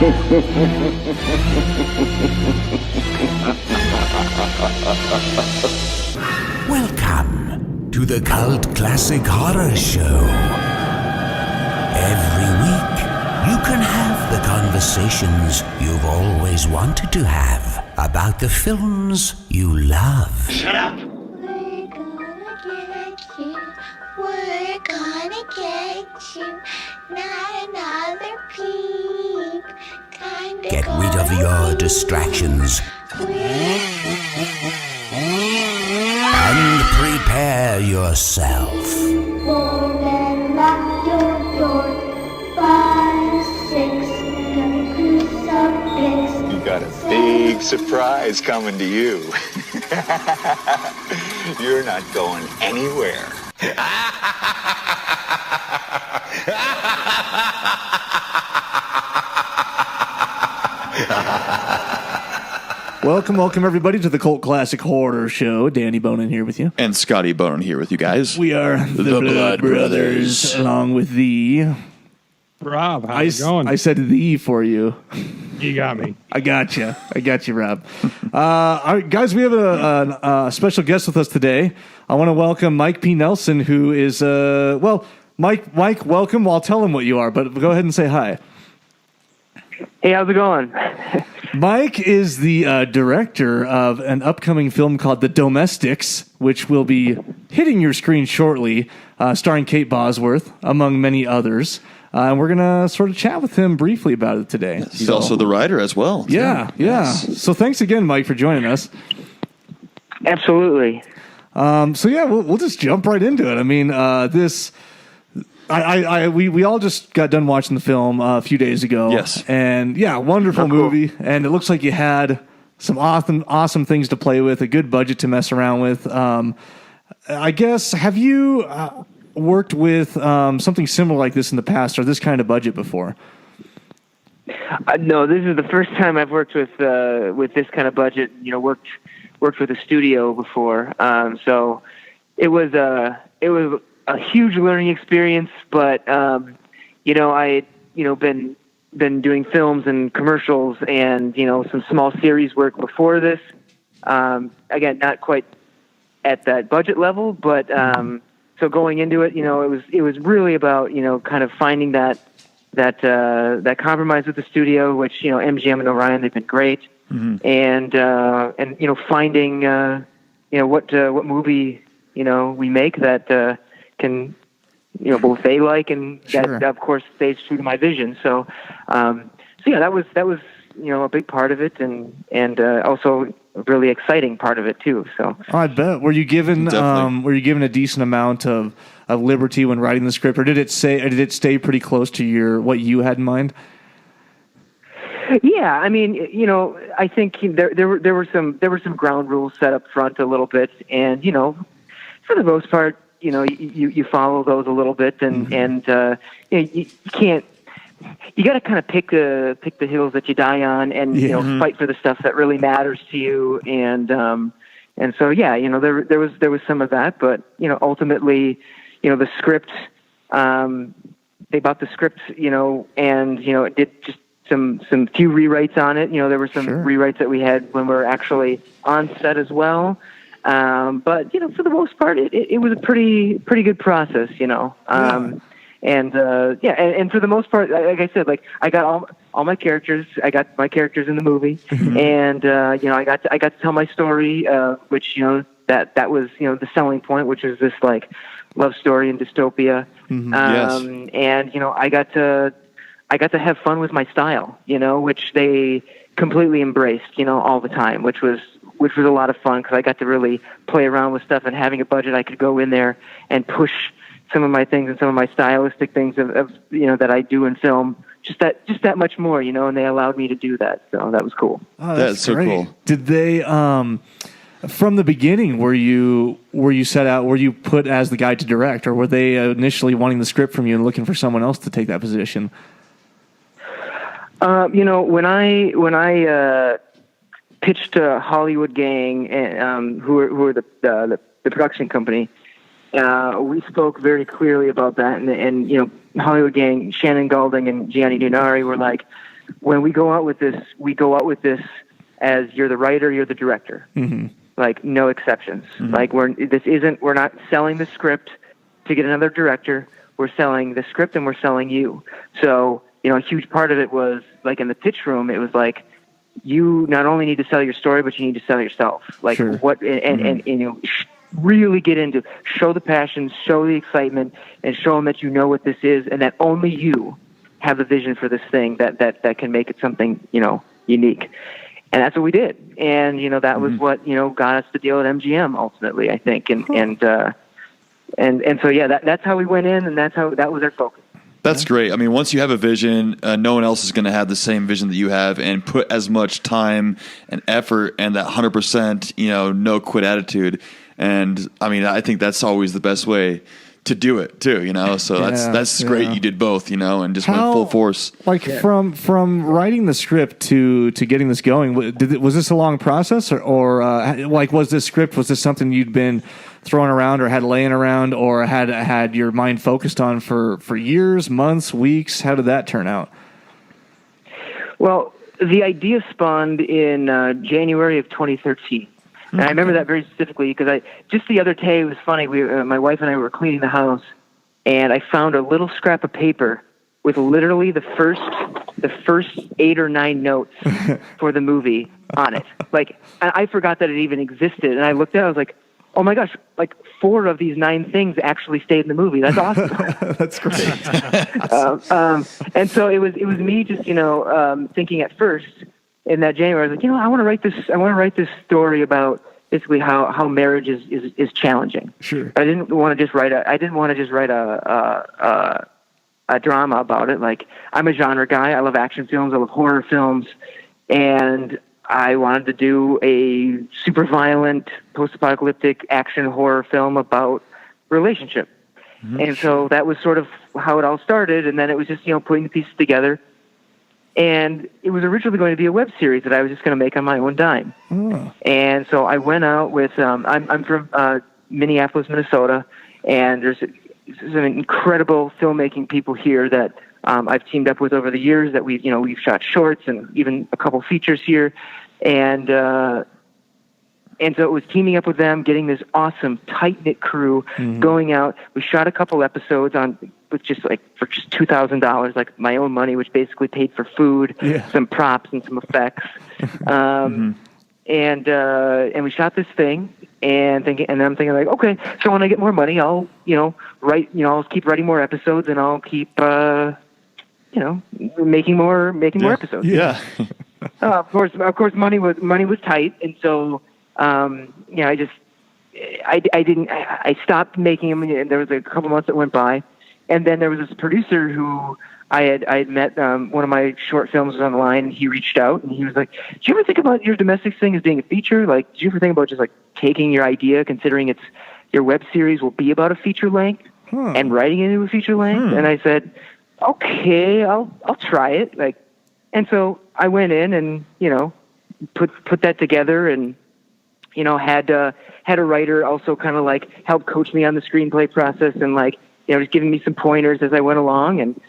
Welcome to the Cult Classic Horror Show. Every week, you can have the conversations you've always wanted to have about the films you love. Shut up! We're gonna get you. Not another peep. Get rid of your distractions and prepare yourself. Then lock your door. 5, 6, gonna crucifix. You got a big surprise coming to you. You're not going anywhere. Welcome everybody to the Cult Classic Horror Show. Danny Bonin here with you. And Scotty Bonin here with you guys. We are the Blood Brothers, along with the... Rob, how's it going? I said the for you. You got me. I got you, Rob. All right, guys, we have a special guest with us today. I want to welcome Mike P. Nelson, who is, Mike, welcome. I'll tell him what you are, but go ahead and say hi. Hey, how's it going? Mike is the director of an upcoming film called The Domestics, which will be hitting your screen shortly, starring Kate Bosworth, among many others. And we're going to sort of chat with him briefly about it today. He's also the writer as well. Yeah. Yes. So thanks again, Mike, for joining us. Absolutely. We'll just jump right into it. I mean, we all just got done watching the film a few days ago. Yes. And yeah, wonderful movie. And it looks like you had some awesome things to play with, a good budget to mess around with. I guess, have you worked with something similar like this in the past, or this kind of budget before? No, this is the first time I've worked with this kind of budget. You know, worked with a studio before, so it was a huge learning experience. But I been doing films and commercials and some small series work before this. Again, not quite at that budget level, but so going into it, it was really about kind of finding that compromise with the studio, which MGM and Orion, they've been great, and finding what movie we make that can both they like and Sure. that of course stays true to my vision. So that was a big part of it, and also a really exciting part of it too. So I bet. Were you given a decent amount of liberty when writing the script, or did it stay pretty close to what you had in mind? Yeah, I mean, I think there were some ground rules set up front a little bit, and for the most part, you follow those a little bit, and you can't. You got to kind of pick the hills that you die on, and fight for the stuff that really matters to you, and so there was some of that, but ultimately, the script, they bought the script, and it did just some few rewrites on it. There were some rewrites that we had when we were actually on set as well, but for the most part, it was a pretty good process, And for the most part, like I said, I got all my characters. I got my characters in the movie, and I got to tell my story, which that was the selling point, which is this love story in dystopia. Yes. And I got to have fun with my style, which they completely embraced, all the time, which was a lot of fun because I got to really play around with stuff, and having a budget, I could go in there and push some of my things and some of my stylistic things of that I do in film, just that much more, and they allowed me to do that. So that was cool. Oh, that's so great. cool. Did they, from the beginning, were you put as the guy to direct, or were they initially wanting the script from you and looking for someone else to take that position? When I pitched to Hollywood Gang, who are the production company, we spoke very clearly about that, and Hollywood Gang, Shannon Golding and Gianni Nunari were like, when we go out with this, as you're the writer, you're the director. Mm-hmm. Like, no exceptions. Mm-hmm. Like, we're not selling the script to get another director. We're selling the script and we're selling you. So, a huge part of it was, like, in the pitch room, it was like, you not only need to sell your story, but you need to sell yourself. Like, sure. and really get into, show the passion, show the excitement, and show them that you know what this is, and that only you have the vision for this thing that can make it something, unique. And that's what we did. And, that was what, got us the deal at MGM ultimately, I think. And so, yeah, that's how we went in, and that was our focus. That's great. I mean, once you have a vision, no one else is going to have the same vision that you have, and put as much time and effort and that 100%, no quit attitude. And I mean, I think that's always the best way to do it too, so that's great. You did both, and just went full force. Like from writing the script to getting this going, was this a long process or was this something you'd been throwing around or had laying around or had your mind focused on for years, months, weeks? How did that turn out? Well, the idea spawned in January of 2013. And I remember that very specifically because just the other day, it was funny. My wife and I were cleaning the house, and I found a little scrap of paper with literally the first 8 or 9 notes for the movie on it. Like, I forgot that it even existed, and I looked at it, I was like, oh my gosh, like 4 of these 9 things actually stayed in the movie. That's awesome. That's great. And so it was me just, thinking at first, in that January, I was like, I want to write this story about basically how marriage is challenging. Sure. I didn't want to just write a drama about it. Like, I'm a genre guy. I love action films. I love horror films. And I wanted to do a super violent post-apocalyptic action horror film about relationship. Mm-hmm. And so that was sort of how it all started. And then it was just, putting the pieces together. And it was originally going to be a web series that I was just going to make on my own dime. Oh. And so I went out with, I'm from Minneapolis, Minnesota, and there's some incredible filmmaking people here that I've teamed up with over the years that we've shot shorts and even a couple features here. And so it was teaming up with them, getting this awesome, tight-knit crew, going out. We shot a couple episodes for just $2,000, like my own money, which basically paid for food, some props, and some effects. And we shot this thing, and I'm thinking like, okay, so when I get more money, I'll I'll keep writing more episodes, and I'll keep making more episodes. Yeah. Of course, money was tight, and so I stopped making them. There was a couple months that went by, and then there was this producer who I had met. One of my short films was on the line, and he reached out, and he was like, "Did you ever think about your domestics thing as being a feature? Like, did you ever think about just like taking your idea, considering your web series will be about a feature length, and writing it into a feature length?" And I said, "Okay, I'll try it." Like, and so I went in and put that together, and had a writer also kind of like help coach me on the screenplay process, and like just giving me some pointers as I went along, and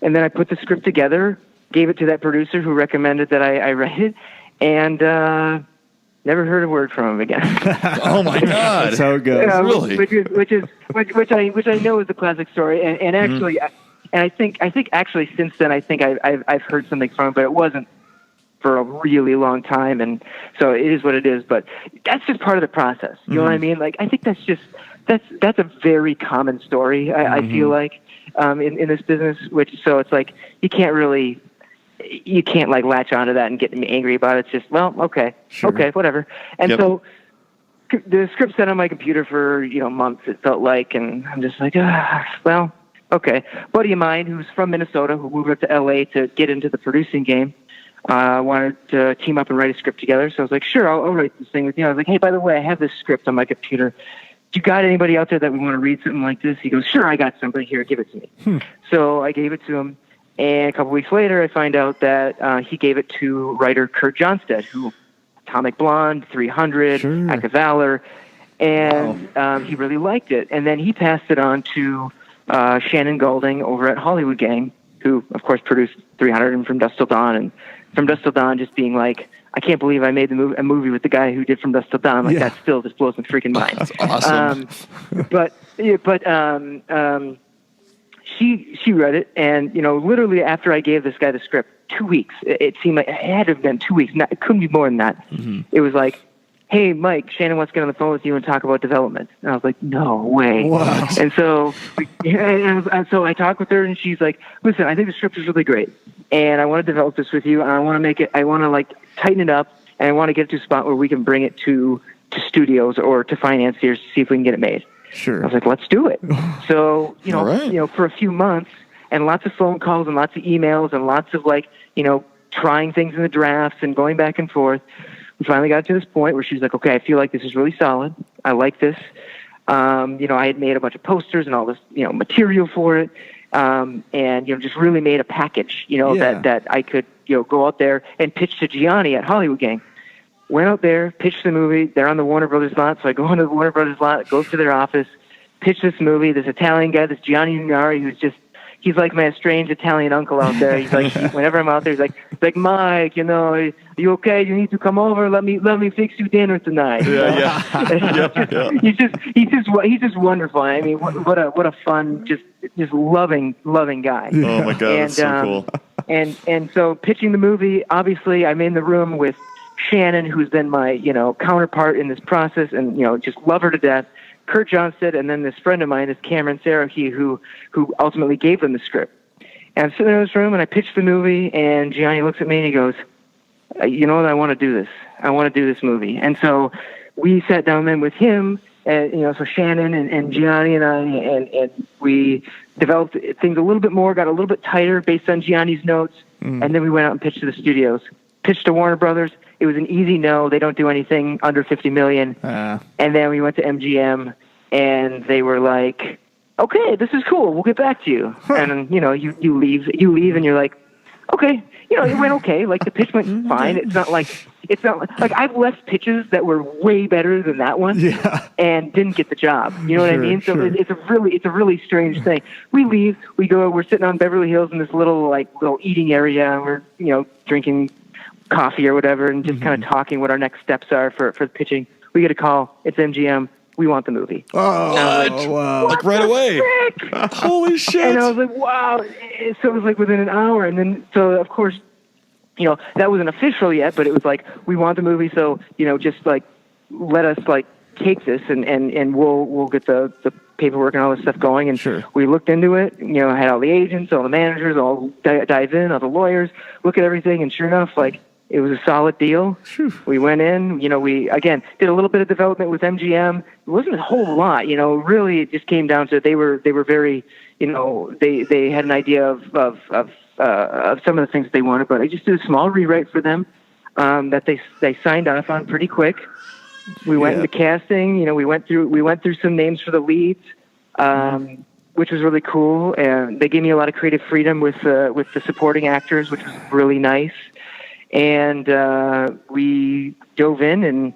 then I put the script together, gave it to that producer who recommended that I write it, and never heard a word from him again. Oh my God, that's how it goes. Really? Which I know is a classic story, and actually, and I think actually since then I think I've heard something from him, but it wasn't for a really long time, and so it is what it is. But that's just part of the process. You know what I mean? Like, I think that's a very common story. I feel like in this business, so it's like you can't like latch onto that and get angry about it. It's just, well, okay, whatever. And so the script sat on my computer for months. It felt like, and I'm just like, well, okay. A buddy of mine who's from Minnesota who moved up to LA to get into the producing game. Wanted to team up and write a script together. So I was like, sure, I'll write this thing with you. I was like, hey, by the way, I have this script on my computer. Do you got anybody out there that would want to read something like this? He goes, sure, I got somebody here. Give it to me. So I gave it to him. And a couple weeks later, I find out that he gave it to writer Kurt Johnstedt, who Atomic Blonde, 300, Act of Valor. And he really liked it. And then he passed it on to Shannon Golding over at Hollywood Gang. who of course produced 300 and From Dusk Till Dawn, and From Dusk Till Dawn just being like, I can't believe I made a movie with the guy who did From Dusk Till Dawn. Like that still just blows my freaking mind. That's awesome. She read it, and literally after I gave this guy the script, 2 weeks. It seemed like it had to have been 2 weeks. It couldn't be more than that. Mm-hmm. It was like, hey, Mike, Shannon wants to get on the phone with you and talk about development. And I was like, no way. What? And so, so I talked with her, and she's like, listen, I think the script is really great, and I want to develop this with you, and I want to like tighten it up, and I want to get it to a spot where we can bring it to studios or to financiers to see if we can get it made. Sure. I was like, let's do it. So, All right. for a few months, and lots of phone calls and lots of emails and lots of trying things in the drafts and going back and forth, we finally got to this point where she's like, okay, I feel like this is really solid. I like this. I had made a bunch of posters and all this, material for it. And just really made a package, that I could, go out there and pitch to Gianni at Hollywood Gang. Went out there, pitched the movie. They're on the Warner Brothers lot. So I go into the Warner Brothers lot, go to their office, pitch this movie. This Italian guy, this Gianni Unari, he's like my estranged Italian uncle out there. He's like, whenever I'm out there, he's like, Mike, are you okay? You need to come over. Let me fix you dinner tonight. He's just wonderful. I mean, what a fun, just loving guy. Oh my God, that's so cool. And so pitching the movie, obviously I'm in the room with Shannon, who's been my, counterpart in this process, and, just love her to death. Kurt Johnstead, and then this friend of mine, this Cameron Sarahkey, who ultimately gave them the script. And I'm sitting in this room, and I pitched the movie, and Gianni looks at me, and he goes, you know what, I want to do this. I want to do this movie. And so we sat down then with him, and, so Shannon and Gianni and I, and we developed things a little bit more, got a little bit tighter based on Gianni's notes, and then we went out and pitched to the studios. Pitched to Warner Brothers. It was an easy no. They don't do anything under $50 million. And then we went to MGM, and they were like, "Okay, this is cool. We'll get back to you." And you leave, and you're like, "Okay." It went okay. Like the pitch went fine. It's not like I've left pitches that were way better than that one, and didn't get the job. You know what I mean? So it's a really strange thing. We leave. We're sitting on Beverly Hills in this little eating area, and we're drinking coffee or whatever, and just kind of talking what our next steps are for pitching. We get a call. It's MGM. We want the movie. Oh, wow. Like right away. Holy shit. And I was like, wow. So it was like within an hour. And then, so of course, that wasn't official yet, but it was like, we want the movie. So, just like, let us like take this and we'll get the paperwork and all this stuff going. And we looked into it, I had all the agents, all the managers, all dive in, all the lawyers, look at everything. And sure enough, like, it was a solid deal. We went in, we, again, did a little bit of development with MGM. It wasn't a whole lot, really it just came down to, they were very, they had an idea of some of the things they wanted, but I just did a small rewrite for them, that they signed off on pretty quick. We went into casting, we went through some names for the leads, which was really cool. And they gave me a lot of creative freedom with the supporting actors, which was really nice. And we dove in, and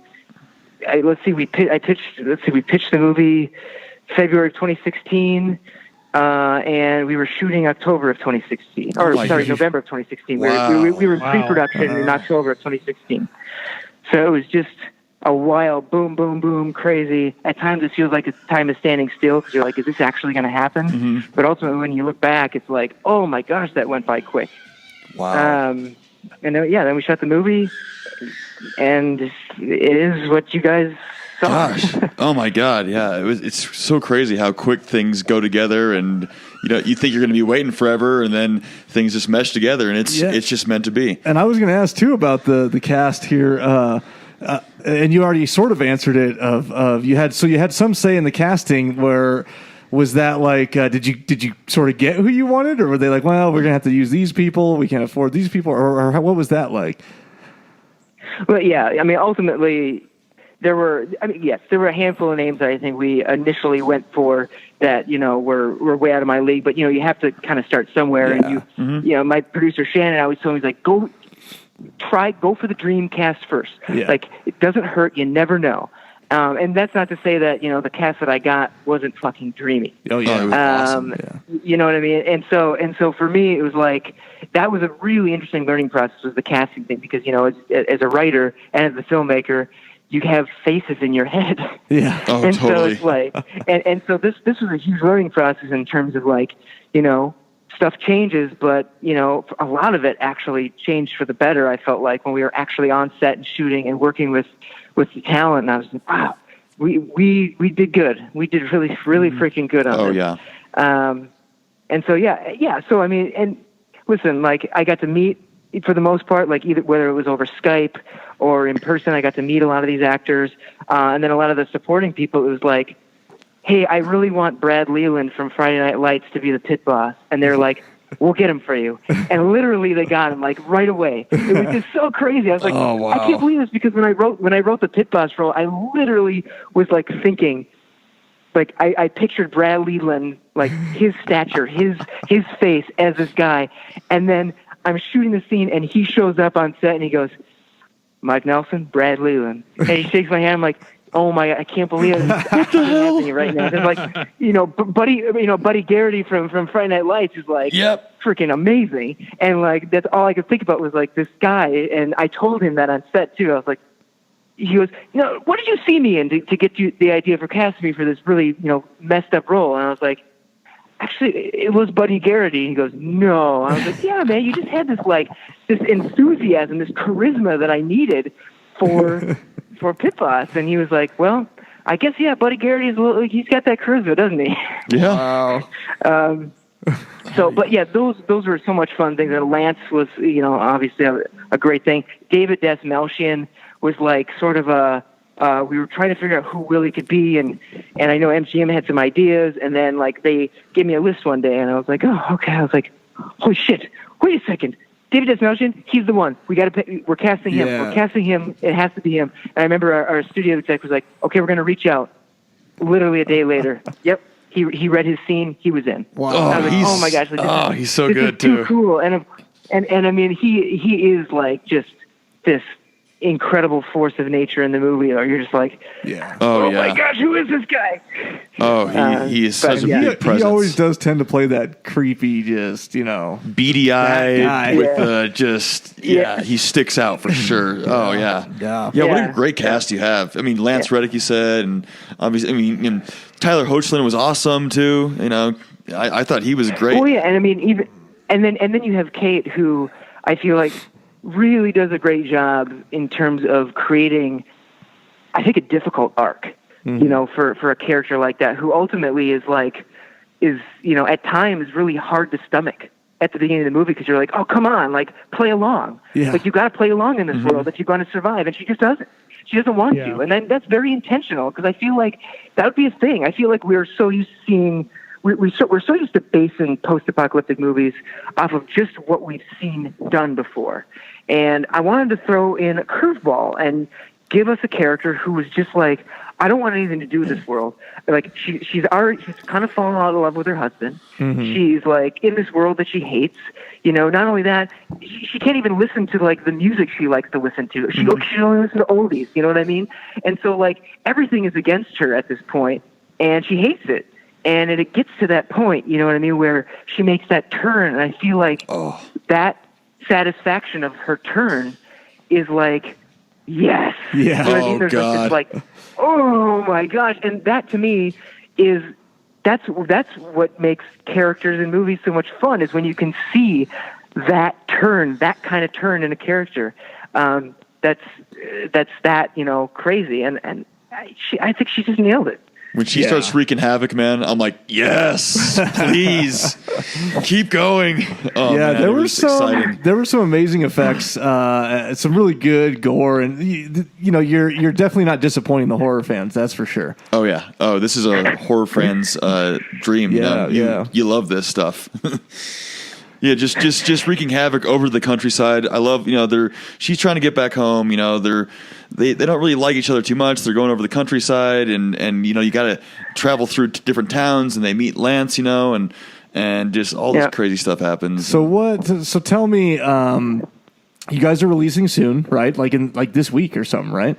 we pitched the movie February of 2016, and we were shooting October of 2016, November of 2016. Wow. We were pre-production in October of 2016. So it was just a wild boom, boom, boom, crazy. At times it feels like it's time is standing still because you're like, is this actually going to happen? Mm-hmm. But ultimately, when you look back, it's like, oh my gosh, that went by quick. Wow. And then we shot the movie, and it is what you guys saw. Gosh, oh my God, yeah, it's so crazy how quick things go together, and you think you're going to be waiting forever, and then things just mesh together, and it's just meant to be. And I was going to ask too about the cast here, and you already sort of answered it. You had some say in the casting where. Was that like, did you sort of get who you wanted, or were they like, well, we're going to have to use these people, we can't afford these people, or what was that like? Well, yeah, I mean, ultimately, there were a handful of names that I think we initially went for that, were way out of my league, but, you have to kind of start somewhere, and my producer Shannon always told me, he's like, go for the dream cast first. Yeah. Like, it doesn't hurt, you never know. And that's not to say that, the cast that I got wasn't fucking dreamy. Oh yeah, it was awesome. Yeah. You know what I mean? And so for me, it was like, that was a really interesting learning process, was the casting thing, because, as a writer and as a filmmaker, you have faces in your head. Yeah. Oh, and totally. so it's like, and so this was a huge learning process in terms of like, stuff changes, but, a lot of it actually changed for the better. I felt like when we were actually on set and shooting and working with the talent, and I was like, wow, we did good. We did really, really freaking good on it. Oh yeah. And so, yeah. So, I mean, and listen, like, I got to meet, for the most part, like, either whether it was over Skype or in person, I got to meet a lot of these actors. And then a lot of the supporting people, it was like, hey, I really want Brad Leland from Friday Night Lights to be the pit boss. And they're like, we'll get him for you. And literally they got him, like, right away. It was just so crazy. I was like, Oh, wow. I can't believe this, because when I wrote the pit boss role, I literally was like thinking, like, I pictured Brad Leland, like, his stature, his face as this guy. And then I'm shooting the scene and he shows up on set and he goes, Mike Nelson, Brad Leland. And he shakes my hand. I'm like, oh my God, I can't believe it. That's happening right now. It's like, Buddy Garrity from Friday Night Lights is like, Yep. freaking amazing. And like, that's all I could think about was like this guy. And I told him that on set too. I was like, he goes, what did you see me in to get you the idea for casting me for this really, messed up role? And I was like, actually, it was Buddy Garrity. He goes, no. I was like, yeah, man, you just had this enthusiasm, this charisma that I needed for Pit Boss. And he was like, well, I guess, yeah, Buddy Garrity is he's got that charisma, doesn't he? Yeah. Wow. But yeah, those were so much fun things. And Lance was, obviously a great thing. David Dasmalchian was like sort of we were trying to figure out who Willie could be, and I know MGM had some ideas, and then like they gave me a list one day, and I was like, oh, okay. I was like, holy shit, wait a second. David Dasmalchian, he's the one. We're casting him. Yeah. We're casting him. It has to be him. And I remember our studio exec was like, okay, we're going to reach out. Literally a day later. Yep. He read his scene. He was in. Wow. I was like, oh my gosh. He's so this good is too too. cool. And I mean, he is like just this incredible force of nature in the movie, or you're just like, Yeah. Oh, yeah. my gosh, who is this guy? Oh, he is such a yeah. big presence. He always does tend to play that creepy, just, beady-eyed That guy. with Yeah. the just he sticks out for sure. Oh yeah. Yeah. What Yeah. a great cast you have. I mean, Lance Reddick, you said, and obviously, Tyler Hoechlin was awesome too. I thought he was great. Oh yeah, and I mean even and then you have Kate, who I feel like really does a great job in terms of creating, I think, a difficult arc. For a character like that, who ultimately is at times really hard to stomach at the beginning of the movie, because you're like, oh, come on, like, play along. Yeah. Like, you got to play along in this world if you're going to survive, and she just doesn't. She doesn't want to, and then that's very intentional, because I feel like that would be a thing. I feel like we're so used to seeing. We're so used to basing post-apocalyptic movies off of just what we've seen done before. And I wanted to throw in a curveball and give us a character who was just like, I don't want anything to do with this world. Like, she's kind of fallen out of love with her husband. She's like in this world that she hates. Not only that, she can't even listen to like the music she likes to listen to. She only listens to oldies. You know what I mean? And so like everything is against her at this point, and she hates it. And it gets to that point, you know what I mean, where she makes that turn, and I feel like that satisfaction of her turn is like, yes. Yeah. You know what I mean? Oh, There's God. like this, like, oh my gosh. And that to me is, that's what makes characters in movies so much fun, is when you can see that turn, that kind of turn in a character. That's crazy. And I think she just nailed it. When she starts wreaking havoc, man, I'm like, yes, please, keep going. Oh, Yeah, man, there it were was some exciting. there were some amazing effects, some really good gore, and you're definitely not disappointing the horror fans, that's for sure. Oh yeah. Oh, this is a horror fan's dream. Yeah. You love this stuff. Yeah, just wreaking havoc over the countryside. I love, she's trying to get back home. They don't really like each other too much. They're going over the countryside, and you got to travel through different towns, and they meet Lance, and just all this crazy stuff happens. So tell me, you guys are releasing soon, right? Like in this week or something, right?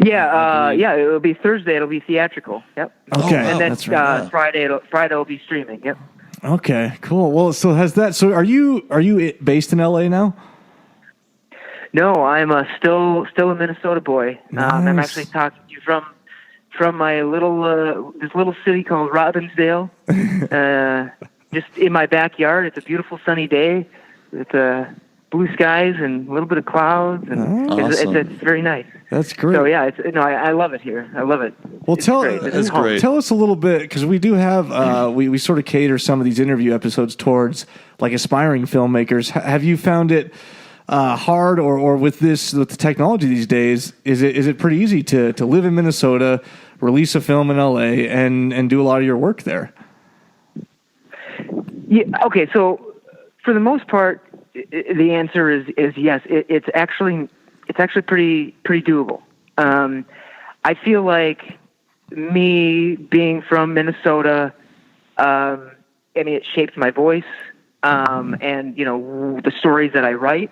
Yeah, it'll be Thursday. It'll be theatrical. Yep. Okay, And then that's right. Friday it'll be streaming. Yep. Okay, cool. Well, so are you based in LA now? No, I'm still a Minnesota boy. I'm Nice. actually talking to you from my this little city called Robbinsdale. Just in my backyard. It's a beautiful sunny day with blue skies and a little bit of clouds, and Awesome. it's very nice. That's great. So yeah, I love it here. I love it. Well, It's great. This is home. great. Tell us a little bit, because we do have we sort of cater some of these interview episodes towards like aspiring filmmakers. Have you found it hard, or with the technology these days, is it pretty easy to live in Minnesota, release a film in LA, and do a lot of your work there? Yeah. Okay. So for the most part, the answer is yes. It's actually pretty doable. I feel like me being from Minnesota, I mean, it shapes my voice, and the stories that I write,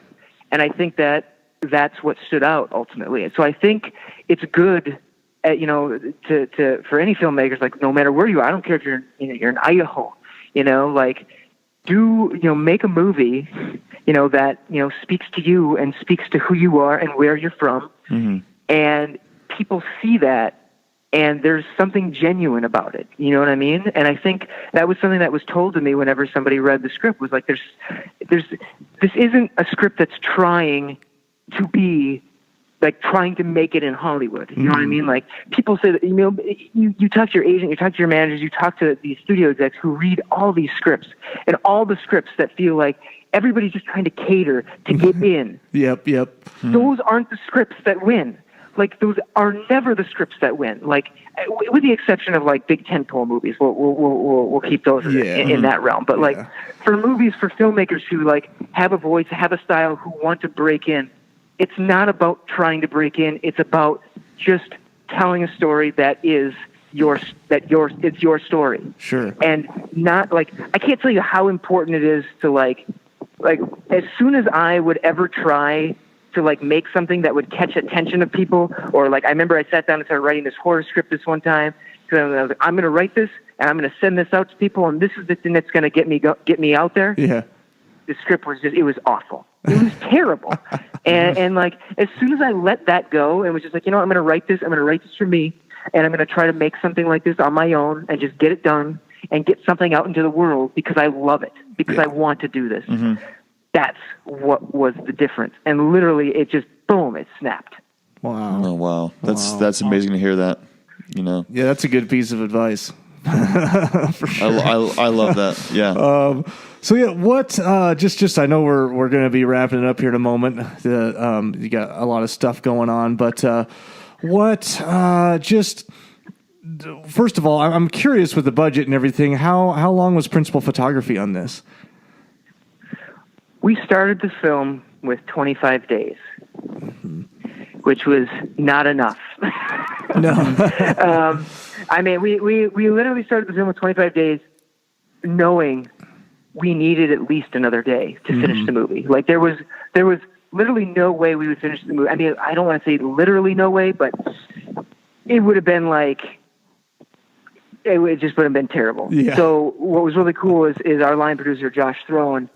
and I think that's what stood out ultimately. So I think it's good, to for any filmmakers, like no matter where you are, I don't care if you're in Idaho, make a movie, that, speaks to you and speaks to who you are and where you're from. Mm-hmm. And people see that, and there's something genuine about it. You know what I mean? And I think that was something that was told to me whenever somebody read the script, was like, this isn't a script that's trying to be like trying to make it in Hollywood. You know what I mean? Like, people say that, you talk to your agent, you talk to your managers, you talk to these studio execs who read all these scripts, and all the scripts that feel like everybody's just trying to cater to get in. Yep. Those aren't the scripts that win. Like, those are never the scripts that win. Like, with the exception of like big tentpole movies, we'll keep those in that realm. But like, for movies, for filmmakers who like have a voice, have a style, who want to break in, it's not about trying to break in. It's about just telling a story that is it's your story. Sure. And not like, I can't tell you how important it is to like as soon as I would ever try to like make something that would catch attention of people, or like, I remember I sat down and started writing this horror script this one time, because I was like, I'm going to write this and I'm going to send this out to people, and this is the thing that's going to get me out there. Yeah. The script was it was awful. It was terrible. And like, as soon as I let that go and was just like, I'm going to write this for me, and I'm going to try to make something like this on my own and just get it done and get something out into the world because I love it, because I want to do this. Mm-hmm. That's what was the difference. And literally, it just, boom, it snapped. Wow. Oh, wow. That's amazing to hear that, Yeah, that's a good piece of advice. For sure. I love that. Yeah. So yeah, what? Just I know we're going to be wrapping it up here in a moment. You got a lot of stuff going on, but what? Just first of all, I'm curious with the budget and everything. How long was principal photography on this? We started the film with 25 days, which was not enough. No. I mean, we literally started the film with 25 days, knowing we needed at least another day to finish the movie. Like, there was literally no way we would finish the movie. I mean, I don't want to say literally no way, but it would have been like, it just would have been terrible. Yeah. So what was really cool is our line producer, Josh Throne,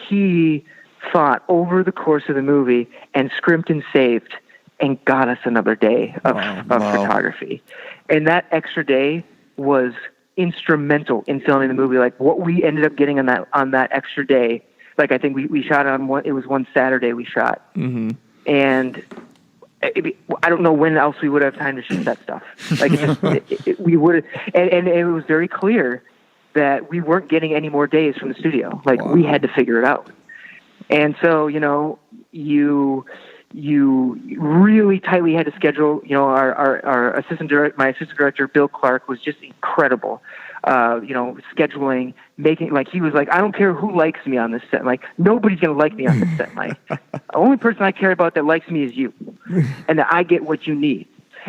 he fought over the course of the movie and scrimped and saved and got us another day of photography. And that extra day was instrumental in filming the movie. Like, what we ended up getting on that extra day, like, I think we shot it was one Saturday we shot. Mm-hmm. And I don't know when else we would have time to shoot that stuff. Like, we would, and it was very clear that we weren't getting any more days from the studio. Like, we had to figure it out. And so, you really tightly had to schedule. Our assistant director, my assistant director, Bill Clark, was just incredible. Scheduling, making, like, he was like, I don't care who likes me on this set. Like, nobody's going to like me on this set. Like, the only person I care about that likes me is you, and that I get what you need.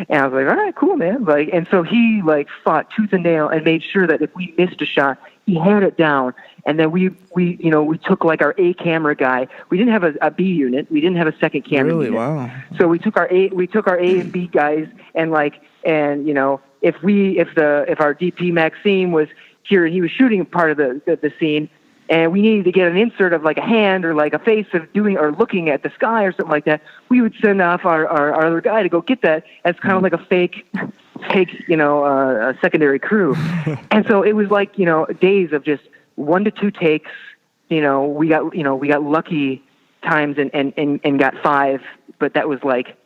And I was like, all right, cool, man. Like, and so he like fought tooth and nail and made sure that if we missed a shot, he had it down And then we took like our A camera guy. We didn't have a B unit. We didn't have a second camera Really? unit. Wow. So we took our A and B guys, and if our DP Maxime was here and he was shooting part of the scene, and we needed to get an insert of like a hand or like a face of doing or looking at the sky or something like that, we would send off our other guy to go get that. As kind of like a fake, a secondary crew. And so it was like, days of just 1 to 2 takes. We got lucky times and got 5, but that was like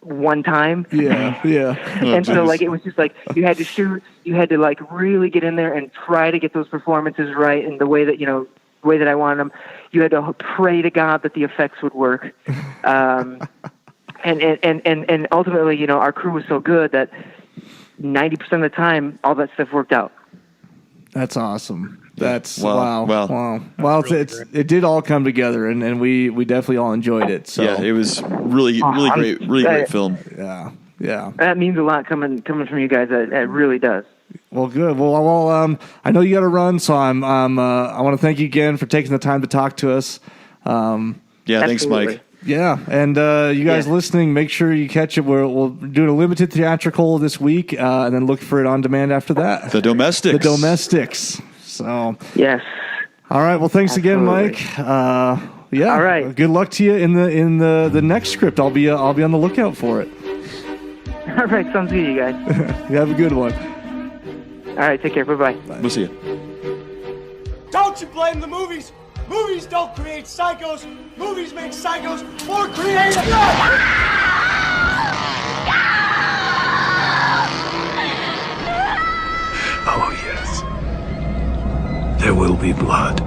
one time. Yeah. And so like it was just like you had to shoot, you had to like really get in there and try to get those performances right in the way that I wanted them. You had to pray to God that the effects would work. And ultimately, our crew was so good that 90% of the time all that stuff worked out. That's awesome. That's Wow. wow. Well, it did all come together, and we definitely all enjoyed it. So Yeah, it was really great film. Yeah. That means a lot coming from you guys. It really does. Well, good. Well, I know you got to run, so I want to thank you again for taking the time to talk to us. Thanks, Mike. Yeah, and you guys listening, make sure you catch it. We'll do a limited theatrical this week, and then look for it on demand after that. The Domestics. So yes. All right. Well, thanks again, Mike. All right. Good luck to you in the next script. I'll be on the lookout for it. All right. Sounds good, you guys. You have a good one. All right. Take care. Bye. We'll see you. Don't you blame the movies. Movies don't create psychos. Movies make psychos more creative. Oh, yes. There will be blood.